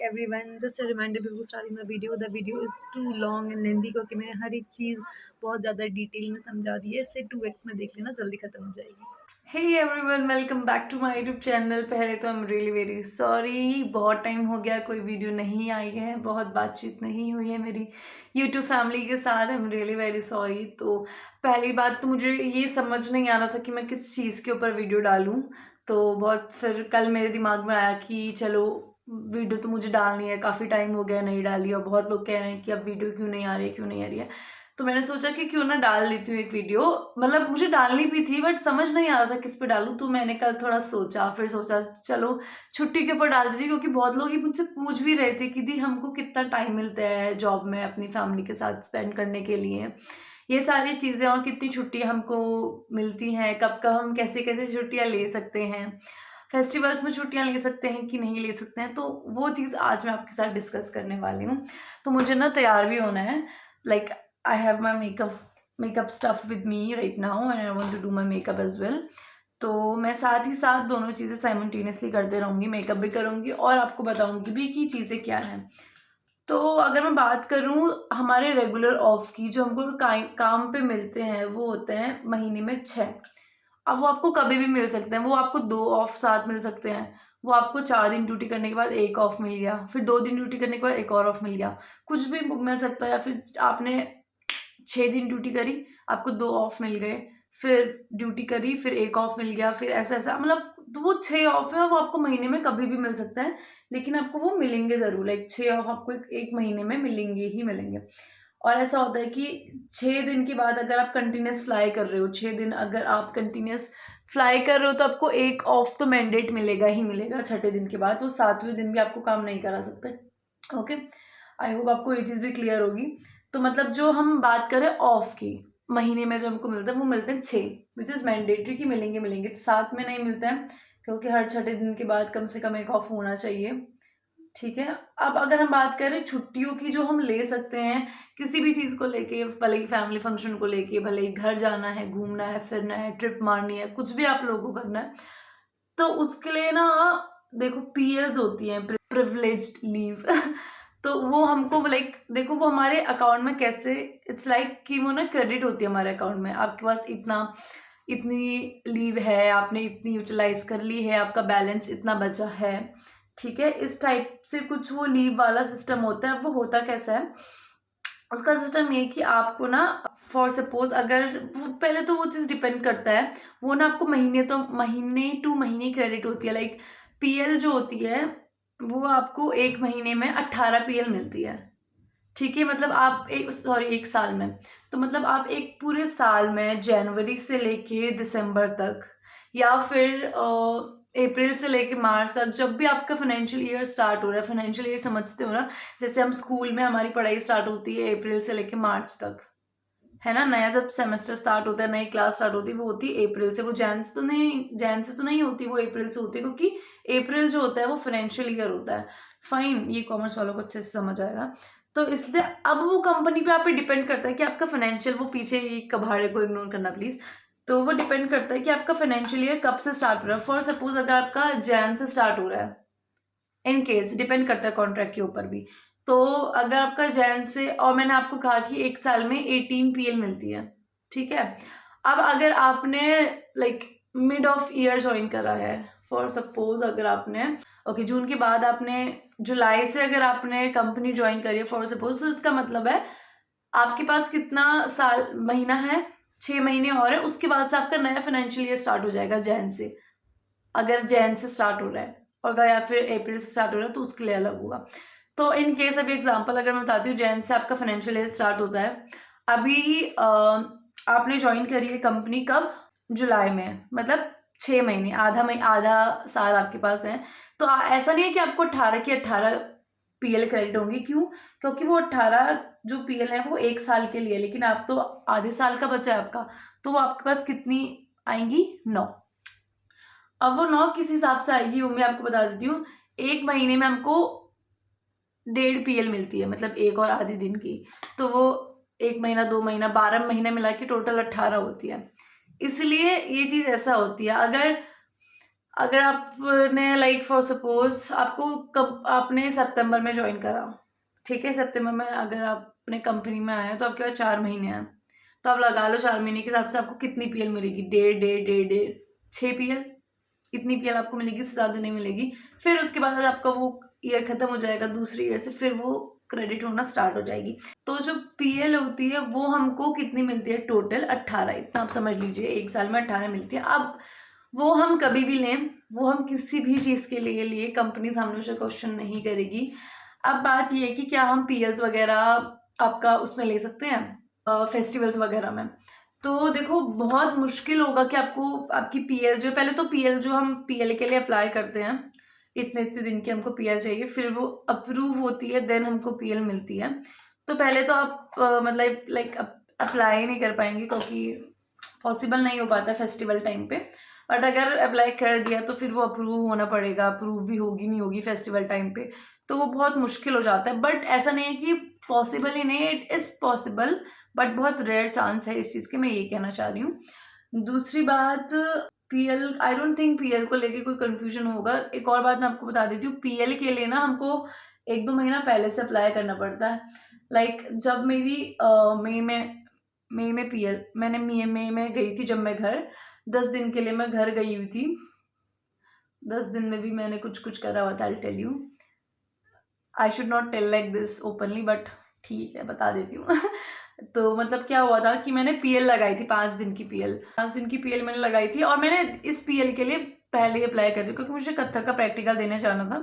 everyone, just a reminder before starting the video is too long and lengthy क्योंकि मैंने हर एक चीज़ बहुत ज़्यादा डिटेल में समझा दी है, इसलिए 2x में देख लेना, जल्दी खत्म हो जाएगी। Hey everyone, welcome back to my YouTube channel. पहले तो I am really very sorry, बहुत टाइम हो गया कोई वीडियो नहीं आई है, बहुत बातचीत नहीं हुई है मेरी यूट्यूब फैमिली के साथ। आई एम रियली वेरी सॉरी। तो पहली बात तो मुझे ये समझ नहीं आ रहा था कि मैं किस चीज़ के ऊपर वीडियो डालूं। तो बहुत फिर कल मेरे दिमाग में आया कि चलो वीडियो तो मुझे डालनी है, काफ़ी टाइम हो गया नहीं डाली और बहुत लोग कह रहे हैं कि अब वीडियो क्यों नहीं आ रही है, क्यों नहीं आ रही है। तो मैंने सोचा कि क्यों ना डाल लेती हूँ एक वीडियो। मतलब मुझे डालनी भी थी बट समझ नहीं आ रहा था किस पे डालूँ। तो मैंने कल थोड़ा सोचा, फिर सोचा चलो छुट्टी के ऊपर डाल देती, क्योंकि बहुत लोग ये मुझसे पूछ भी रहे थे कि दी हमको कितना टाइम मिलता है जॉब में अपनी फैमिली के साथ स्पेंड करने के लिए, ये सारी चीज़ें, और कितनी छुट्टियाँ हमको मिलती हैं, कब कब हम कैसे कैसे छुट्टियाँ ले सकते हैं, फेस्टिवल्स में छुट्टियाँ ले सकते हैं कि नहीं ले सकते हैं। तो वो चीज़ आज मैं आपके साथ डिस्कस करने वाली हूँ। तो मुझे ना तैयार भी होना है, like I have my makeup stuff with me right now and I want to do my makeup as well। तो मैं साथ ही साथ दोनों चीज़ें साइमल्टेनियसली करते रहूँगी, मेकअप भी करूँगी और आपको बताऊँगी भी कि चीज़ें क्या हैं। तो अगर मैं बात करूँ हमारे रेगुलर ऑफ की, जो हमको काम पे मिलते हैं वो होते हैं महीने में 6। अब वो आपको कभी भी मिल सकते हैं, वो आपको 2 ऑफ साथ मिल सकते हैं, वो आपको 4 दिन ड्यूटी करने के बाद 1 ऑफ मिल गया, फिर 2 दिन ड्यूटी करने के बाद 1 और ऑफ मिल गया, कुछ भी मिल सकता है। या फिर आपने 6 दिन ड्यूटी करी, आपको 2 ऑफ मिल गए, फिर ड्यूटी करी, फिर 1 ऑफ मिल गया, फिर ऐसा-ऐसा, मतलब तो वो 6 ऑफ है, वो आपको महीने में कभी भी मिल सकता है, लेकिन आपको वो मिलेंगे ज़रूर। लाइक 6 ऑफ आपको एक महीने में मिलेंगे ही मिलेंगे। और ऐसा होता है कि 6 दिन के बाद अगर आप कंटिन्यूअस फ्लाई कर रहे हो, 6 दिन अगर आप कंटिन्यूअस फ्लाई कर रहे हो, तो आपको 1 ऑफ तो मैंडेट मिलेगा ही मिलेगा छठे दिन के बाद। वो 7वें दिन भी आपको काम नहीं करा सकते। ओके, आई होप आपको ये चीज़ भी क्लियर होगी। तो मतलब जो हम बात करें ऑफ की, महीने में जो हमको मिलता है वो मिलते हैं 6, विच इज़ मैंडेटरी कि मिलेंगे मिलेंगे। 7 में नहीं मिलते हैं, क्योंकि हर छठे दिन के बाद कम से कम 1 ऑफ होना चाहिए। ठीक है। अब अगर हम बात करें छुट्टियों की जो हम ले सकते हैं किसी भी चीज़ को लेके, भले ही फैमिली फंक्शन को लेके, भले ही घर जाना है, घूमना है, फिरना है, ट्रिप मारनी है, कुछ भी आप लोगों को करना है, तो उसके लिए ना देखो पीएल्स होती हैं, प्रिविलेज्ड लीव तो वो हमको लाइक देखो वो हमारे अकाउंट में कैसे, इट्स लाइक कि वो ना क्रेडिट होती है हमारे अकाउंट में। आपके पास इतनी लीव है, आपने इतनी यूटिलाइज कर ली है, आपका बैलेंस इतना बचा है। ठीक है, इस टाइप से कुछ वो लीव वाला सिस्टम होता है। वो होता कैसा है, उसका सिस्टम ये कि आपको ना, फॉर सपोज अगर पहले तो वो चीज़ डिपेंड करता है, वो ना आपको महीने टू महीने क्रेडिट होती है। लाइक पीएल जो होती है वो आपको एक महीने में 18 पीएल मिलती है। ठीक है, मतलब आप एक साल में, तो मतलब आप एक पूरे साल में जनवरी से लेके दिसंबर तक, या फिर अप्रैल से लेके मार्च तक, जब भी आपका फाइनेंशियल ईयर स्टार्ट हो रहा है, फाइनेंशियल ईयर समझते हो ना, जैसे हम स्कूल में हमारी पढ़ाई स्टार्ट होती है अप्रैल से लेके मार्च तक, है ना। नया जब सेमेस्टर स्टार्ट होता है, नई क्लास स्टार्ट होती है, वो होती है अप्रैल से। वो जैन से तो नहीं होती, वो अप्रैल से होती है, क्योंकि अप्रैल जो होता है वो फाइनेंशियल ईयर होता है। फाइन, ये कॉमर्स वालों को अच्छे से समझ आएगा। तो इसलिए अब वो कंपनी पे आप पे डिपेंड करता है कि आपका फाइनेंशियल, वो पीछे ये कबाड़े को इग्नोर करना प्लीज। तो वो डिपेंड करता है कि आपका फाइनेंशियल ईयर कब से स्टार्ट हो रहा है। फॉर सपोज अगर आपका जैन से स्टार्ट हो रहा है, इन केस डिपेंड करता है कॉन्ट्रैक्ट के ऊपर भी। तो अगर आपका जैन से, और मैंने आपको कहा कि एक साल में 18 पीएल मिलती है। ठीक है, अब अगर आपने like mid of year join करा है, फॉर सपोज अगर आपने जून के बाद आपने जुलाई से अगर आपने कंपनी ज्वाइन करी है फॉर सपोज, तो इसका मतलब है आपके पास कितना साल महीना है, 6 महीने और है, उसके बाद से आपका नया फाइनेंशियल ईयर स्टार्ट हो जाएगा जैन से। अगर जैन से स्टार्ट हो रहा है और या फिर अप्रैल से स्टार्ट हो रहा है तो उसके लिए अलग होगा। तो इन केस अभी एग्जांपल अगर मैं बताती हूँ, जैन से आपका फाइनेंशियल ईयर स्टार्ट होता है। अभी आपने ज्वाइन करी है कंपनी कब, जुलाई में, मतलब 6 महीने, आधा साल आपके पास है। तो ऐसा नहीं है कि आपको 18 की 18 पीएल क्रेडिट होंगी। क्यों? क्योंकि वो 18 जो पीएल है वो एक साल के लिए, लेकिन आप तो आधे साल का बचा है आपका, तो वो आपके पास कितनी आएंगी, 9। अब वो 9 किस हिसाब से आएगी वो मैं आपको बता देती हूँ। एक महीने में हमको 1.5 पीएल मिलती है, मतलब एक और आधे दिन की। तो वो 1 महीना, 2 महीना, 12 महीने मिला के टोटल 18 होती है। इसलिए ये चीज़ ऐसा होती है। अगर अगर आपने लाइक फॉर सपोज आपको कब आपने सितंबर में ज्वाइन करा, ठीक है, सितंबर में अगर आप अपने कंपनी में आए तो आपके पास 4 महीने हैं, तो आप लगा लो 4 महीने के हिसाब से आपको कितनी पीएल मिलेगी, 1.5 6 पीएल, इतनी पीएल आपको मिलेगी, इससे ज़्यादा नहीं मिलेगी। फिर उसके बाद आपका वो ईयर ख़त्म हो जाएगा, दूसरे ईयर से फिर वो क्रेडिट होना स्टार्ट हो जाएगी। तो जो पीएल होती है वो हमको कितनी मिलती है, टोटल 18, इतना आप समझ लीजिए, 1 साल में 18 मिलती है। अब वो हम कभी भी लें, वो हम किसी भी चीज़ के लिए कंपनीज हमसे क्वेश्चन नहीं करेगी। अब बात ये है कि क्या हम पीएल्स वगैरह आपका उसमें ले सकते हैं फेस्टिवल्स वगैरह में। तो देखो बहुत मुश्किल होगा कि आपको आपकी पीएल जो, पहले तो पीएल जो हम पीएल के लिए अप्लाई करते हैं, इतने इतने दिन की हमको पीएल चाहिए, फिर वो अप्रूव होती है, देन हमको पीएल मिलती है। तो पहले तो आप मतलब लाइक अप्लाई नहीं कर पाएंगे क्योंकि पॉसिबल नहीं हो पाता फेस्टिवल टाइम पे। बट अगर अप्लाई कर दिया तो फिर वो अप्रूव होना पड़ेगा, अप्रूव भी होगी नहीं होगी फेस्टिवल टाइम पे, तो वो बहुत मुश्किल हो जाता है। बट ऐसा नहीं है कि पॉसिबल ही नहीं, इट इज़ पॉसिबल, बट बहुत रेयर चांस है इस चीज़ के, मैं ये कहना चाह रही हूँ। दूसरी बात, PL, I don't think PL को लेके कोई कंफ्यूजन होगा। एक और बात मैं आपको बता देती हूँ, पीएल के लिए ना हमको 1-2 महीना पहले से अप्लाई करना पड़ता है। लाइक जब मेरी मई में पीएल, मैंने मई में गई थी जब मैं घर, 10 दिन के लिए मैं घर गई हुई थी। 10 दिन में भी मैंने कुछ कुछ करा हुआ था, I tell you. I should not tell like this openly, but ठीक है बता देती हूँ। तो मतलब क्या हुआ था कि मैंने पीएल लगाई थी, 5 दिन की पीएल, 5 दिन की पीएल मैंने लगाई थी। और मैंने इस पीएल के लिए पहले ही अप्लाई कर दिया क्योंकि मुझे कथक का प्रैक्टिकल देने जाना था,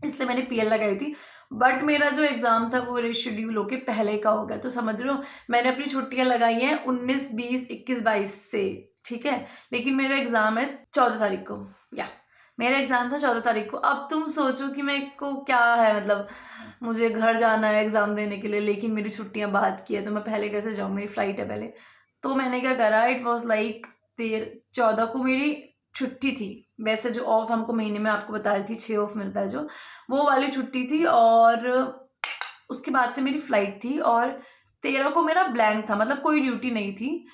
इसलिए मैंने पीएल लगाई थी। बट मेरा जो एग्ज़ाम था वो रिशेड्यूल होके पहले का हो गया, तो समझ रहे हो, मैंने अपनी छुट्टियां लगाई हैं 19, 20, 21, 22 से, ठीक है, लेकिन मेरा एग्ज़ाम है 14 तारीख को, या मेरा एग्ज़ाम था 14 तारीख को। अब तुम सोचो कि मेरे को क्या है, मतलब मुझे घर जाना है एग्ज़ाम देने के लिए, लेकिन मेरी छुट्टियां बाद की है, तो मैं पहले कैसे जाऊँ, मेरी फ़्लाइट है पहले। तो मैंने क्या करा, इट वॉज लाइक 14 को मेरी छुट्टी थी, वैसे जो ऑफ हमको महीने में आपको बता रही थी 6 ऑफ मिलता है जो, वो वाली छुट्टी थी। और उसके बाद से मेरी फ़्लाइट थी, और 13 को मेरा ब्लैंक था, मतलब कोई ड्यूटी नहीं थी,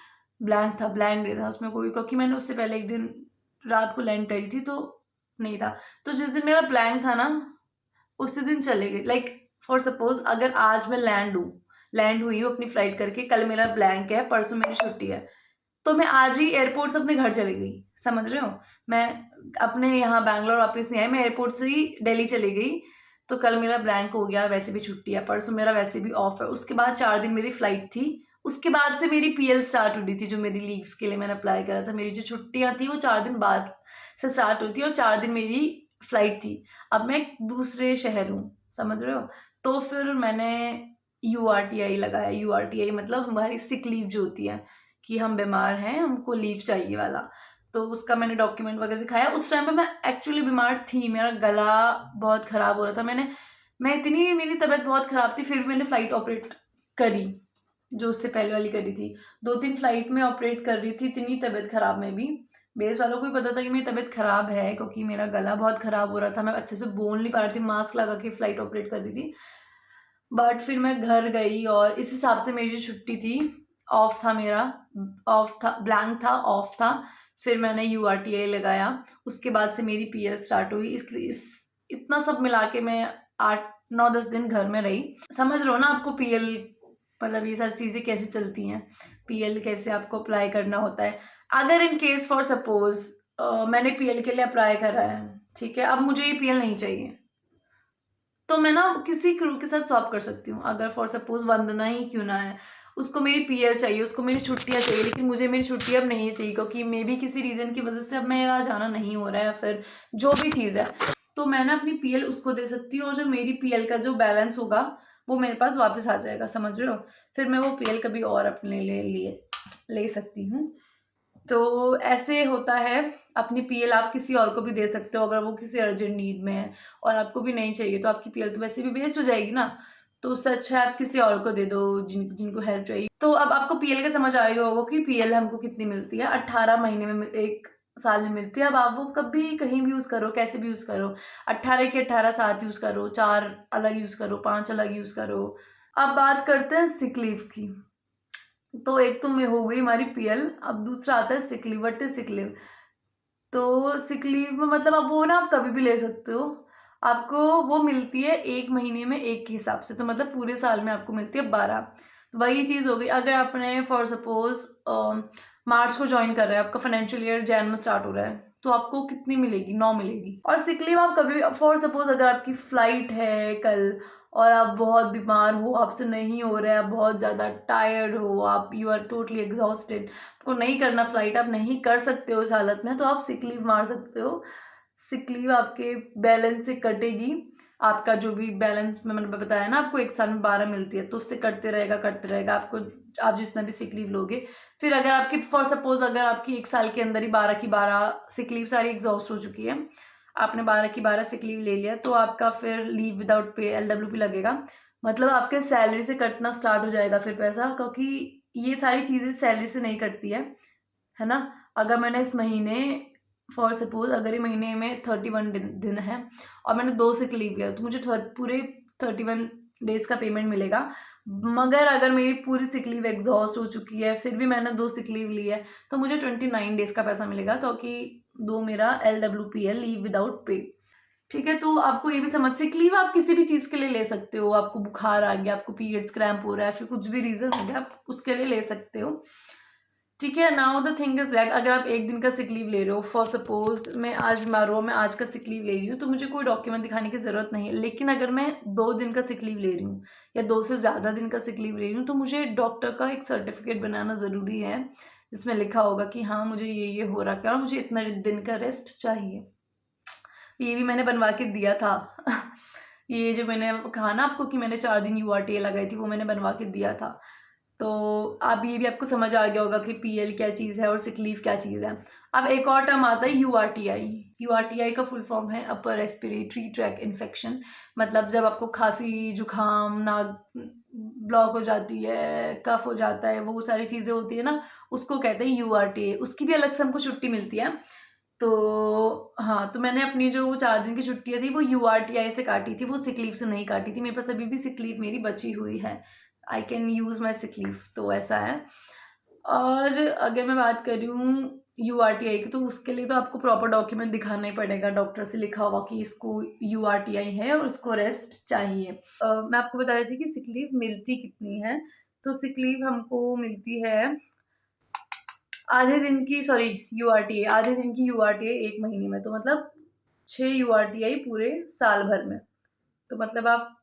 ब्लैंक था, ब्लैंक डे था उसमें कोई, क्योंकि मैंने उससे पहले एक दिन रात को लैंड करी थी तो नहीं था। तो जिस दिन मेरा ब्लैंक था ना, उसी दिन चले गए। लाइक फॉर सपोज अगर आज मैं लैंड हुई हूँ अपनी फ़्लाइट करके, कल मेरा ब्लैंक है, परसों मेरी छुट्टी है, तो मैं आज ही एयरपोर्ट से अपने घर चली गई, समझ रहे हो, मैं अपने यहाँ बैंगलोर वापस नहीं आई, मैं एयरपोर्ट से ही दिल्ली चली गई। तो कल मेरा ब्लैंक हो गया, वैसे भी छुट्टी है, परसों मेरा वैसे भी ऑफ है, उसके बाद 4 दिन मेरी फ़्लाइट थी, उसके बाद से मेरी पीएल स्टार्ट हो रही थी, जो मेरी लीव्स के लिए मैंने अप्लाई करा था, मेरी जो छुट्टियाँ थी वो 4 दिन बाद से स्टार्ट हुई थी, और 4 दिन मेरी फ़्लाइट थी। अब मैं एक दूसरे शहर हूँ, समझ रहे हो, तो फिर मैंने URTI लगाया। URTI मतलब हमारी सिक लीव जो होती है, कि हम बीमार हैं, हमको लीव चाहिए वाला। तो उसका मैंने डॉक्यूमेंट वगैरह दिखाया। उस टाइम पे मैं एक्चुअली बीमार थी, मेरा गला बहुत ख़राब हो रहा था, मेरी तबीयत बहुत ख़राब थी, फिर भी मैंने फ़्लाइट ऑपरेट करी, जो उससे पहले वाली करी थी। 2-3 फ़्लाइट में ऑपरेट कर रही थी, इतनी तबीयत ख़राब में भी। बेस वालों को भी पता था कि मेरी तबीयत ख़राब है, क्योंकि मेरा गला बहुत ख़राब हो रहा था, मैं अच्छे से बोल नहीं पा रही थी, मास्क लगा के फ़्लाइट ऑपरेट कर रही थी। बट फिर मैं घर गई, और इस हिसाब से मेरी जो छुट्टी थी, ऑफ था मेरा, ऑफ था, ब्लैंक था, ऑफ था। फिर मैंने URTI लगाया, उसके बाद से मेरी पीएल स्टार्ट हुई, इसलिए इतना सब मिला के मैं 8-9-10 दिन घर में रही। समझ रहे हो ना आपको पीएल, मतलब ये सारी चीज़ें कैसे चलती हैं, पीएल कैसे आपको अप्लाई करना होता है। अगर इन केस फॉर सपोज मैंने पीएल के लिए अप्लाई करा है, ठीक है, अब मुझे ये पीएल नहीं चाहिए, तो मैं ना किसी क्रू के साथ स्वैप कर सकती हूँ। अगर फॉर सपोज वंदना ही क्यों ना है, उसको मेरी पीएल चाहिए, उसको मेरी छुट्टियाँ चाहिए, लेकिन मुझे मेरी छुट्टी अब नहीं चाहिए, क्योंकि मे बी किसी रीज़न की वजह से अब मेरा जाना नहीं हो रहा है, या फिर जो भी चीज़ है, तो मैं ना अपनी पीएल उसको दे सकती हूँ, और जो मेरी पीएल का जो बैलेंस होगा वो मेरे पास वापस आ जाएगा, समझ रहे हो, फिर मैं वो पीएल कभी और अपने लिए ले सकती हूँ। तो ऐसे होता है, अपनी पीएल आप किसी और को भी दे सकते हो, अगर वो किसी अर्जेंट नीड में है और आपको भी नहीं चाहिए, तो आपकी पीएल तो वैसे भी वेस्ट हो जाएगी ना, तो उससे अच्छा है आप किसी और को दे दो जिनको हेल्प चाहिए। तो अब आपको पीएल का समझ आ गया होगा कि पीएल हमको कितनी मिलती है, 18 महीने में, 1 साल में मिलती है। अब आप वो कभी कहीं भी यूज़ करो, कैसे भी यूज़ करो, 18 के 18 साथ यूज़ करो, 4 अलग यूज़ करो, 5 अलग यूज़ करो। अब बात करते हैं सिक लीव की। तो एक तो में हो गई हमारी पीएल, अब दूसरा आता है sick leave. What is sick leave? तो सिक लीव में मतलब अब वो ना आप कभी भी ले सकते हो, आपको वो मिलती है 1 महीने में 1 के हिसाब से, तो मतलब पूरे साल में आपको मिलती है 12। तो वही चीज़ हो गई, अगर आपने फॉर सपोज़ मार्च को जॉइन कर रहे हैं, आपका फाइनेंशियल ईयर जैन में स्टार्ट हो रहा है, तो आपको कितनी मिलेगी? 9 मिलेगी। और सिक लीव आप कभी भी फॉर सपोज़ अगर आपकी फ़्लाइट है कल और आप बहुत बीमार हो, आपसे नहीं हो रहा है, आप बहुत ज़्यादा टायर्ड हो, आप यू आर टोटली एग्जॉस्टेड, आपको नहीं करना फ़्लाइट, आप नहीं कर सकते हो इस हालत में, तो आप सिक लीव मार सकते हो। सिक लीव आपके बैलेंस से कटेगी, आपका जो भी बैलेंस में मैंने बताया ना आपको 1 साल में 12 मिलती है, तो उससे कटते रहेगा आपको, आप जितना भी सिक लीव लोगे। फिर अगर आपकी फॉर सपोज़ अगर आपकी 1 साल के अंदर ही 12 की 12 सिक लीव सारी एग्जॉस्ट हो चुकी है, आपने 12 की 12 सिक लीव ले लिया, तो आपका फिर लीव विदाउट पे LWP लगेगा। मतलब आपके सैलरी से कटना स्टार्ट हो जाएगा फिर पैसा, क्योंकि ये सारी चीज़ें सैलरी से नहीं कटती है ना? अगर मैंने इस महीने फॉर सपोज़ अगर ये महीने में 31 दिन है और मैंने 2 सिक लीव लिया, तो मुझे पूरे 31 डेज़ का पेमेंट मिलेगा। मगर अगर मेरी पूरी सिक लीव एग्ज़ॉस्ट हो चुकी है, फिर भी मैंने 2 सिक लीव ली है, तो मुझे 29 डेज़ का पैसा मिलेगा, क्योंकि 2 मेरा LWP है, लीव विदाउट पे। ठीक है, तो आपको ये भी समझ सिक लीव आप किसी भी चीज़ के लिए ले सकते हो, आपको बुखार आ गया, आपको पीरियड्स क्रैम्प हो रहा है, फिर कुछ भी रीज़न हो गया, आप उसके लिए ले सकते हो। ठीक है, now the thing is that अगर आप 1 दिन का सिक लीव ले रहे हो, फॉर सपोज़ मैं आज बीमार हुआ, मैं आज का सिक लीव ले रही हूँ, तो मुझे कोई डॉक्यूमेंट दिखाने की ज़रूरत नहीं है। लेकिन अगर मैं 2 दिन का सिक लीव ले रही हूँ या 2 से ज़्यादा दिन का सिक लीव ले रही हूँ, तो मुझे डॉक्टर का एक सर्टिफिकेट बनाना ज़रूरी है, जिसमें लिखा होगा कि हाँ, मुझे ये हो रखा है और मुझे इतना दिन का रेस्ट चाहिए। ये भी मैंने बनवा के दिया था। ये जो मैंने कहा ना आपको कि मैंने 4 दिन URTA लगाई थी, वो मैंने बनवा के दिया था। तो अब ये भी आपको समझ आ गया होगा कि PL क्या चीज़ है और सिक लीव क्या चीज़ है। अब एक और टर्म आता है URTI। URTI का फुल फॉर्म है अपर रेस्पिरेटरी ट्रैक इन्फेक्शन। मतलब जब आपको खांसी, जुकाम, नाक ब्लॉक हो जाती है, कफ हो जाता है, वो सारी चीज़ें होती है ना, उसको कहते हैं URTA। उसकी भी अलग से हमको छुट्टी मिलती है। तो हाँ, तो मैंने अपनी जो वो 4 दिन की छुट्टियाँ थी वो URTI से काटी थी, वो सिक लीव से नहीं काटी थी। मेरे पास अभी भी सिक लीव मेरी बची हुई है। I can use my sick leave, तो ऐसा है। और अगर मैं बात करूँ URTI की, तो उसके लिए तो आपको प्रॉपर डॉक्यूमेंट दिखाना ही पड़ेगा, डॉक्टर से लिखा हुआ कि इसको URTI है और उसको रेस्ट चाहिए। मैं आपको बता रही थी कि सिक लीव मिलती कितनी है, तो सिक लीव हमको मिलती है आधे दिन की, सॉरी URTA, आधे दिन की URTA 1 महीने में, तो मतलब 6 URTI पूरे साल भर में। तो मतलब आप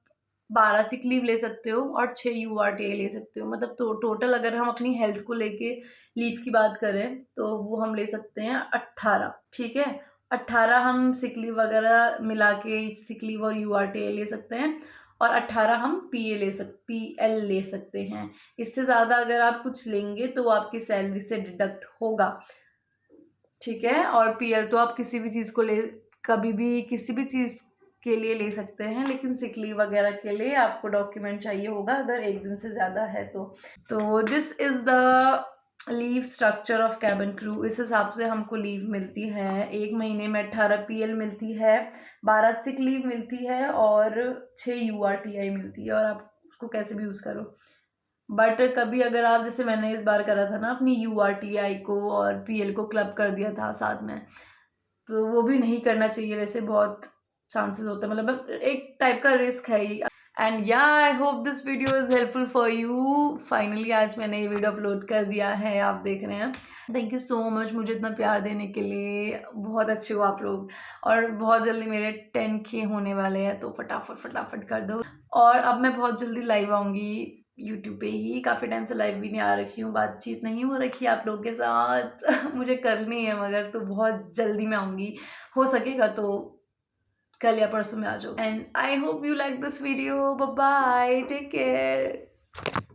12 सिक लीव ले सकते हो और 6 URTA ले सकते हो। मतलब तो टोटल अगर हम अपनी हेल्थ को लेके लीव की बात करें, तो वो हम ले सकते हैं 18, ठीक है? 18 हम सिक लीव वगैरह मिला के सिक लीव और URTA ले सकते हैं और 18 हम PL ले सकते हैं। इससे ज़्यादा अगर आप कुछ लेंगे तो वो आपकी सैलरी से डिडक्ट होगा, ठीक है? और PL तो आप किसी भी चीज़ को कभी भी किसी भी चीज़ के लिए ले सकते हैं, लेकिन सिक लीव वगैरह के लिए आपको डॉक्यूमेंट चाहिए होगा अगर 1 दिन से ज़्यादा है तो। तो this is the leave structure of cabin crew. इस हिसाब से हमको लीव मिलती है। 1 महीने में 18 PL मिलती है, 12 सिक लीव मिलती है और 6 URTI मिलती है, और आप उसको कैसे भी यूज़ करो। बट कभी अगर आप, जैसे मैंने इस बार करा था ना, अपनी URTI को और PL को क्लब कर दिया था साथ में, तो वो भी नहीं करना चाहिए वैसे, बहुत चांसेस होते हैं, मतलब एक टाइप का रिस्क है ही। एंड या I hope this video is helpful for you. Finally आज मैंने ये वीडियो अपलोड कर दिया है, आप देख रहे हैं। थैंक यू सो मच मुझे इतना प्यार देने के लिए, बहुत अच्छे हो आप लोग। और बहुत जल्दी मेरे 10K होने वाले हैं, तो फटाफट कर दो। और अब मैं बहुत जल्दी लाइव आऊँगी यूट्यूब पे ही। काफ़ी टाइम से लाइव भी नहीं आ रखी हूँ, बातचीत नहीं हो रखी है आप लोगों के साथ। मुझे करनी है मगर, तो बहुत जल्दी मैं आऊँगी, हो सकेगा तो कल या परसों में आ जाओ। And I hope you like this video. Bye bye, take care.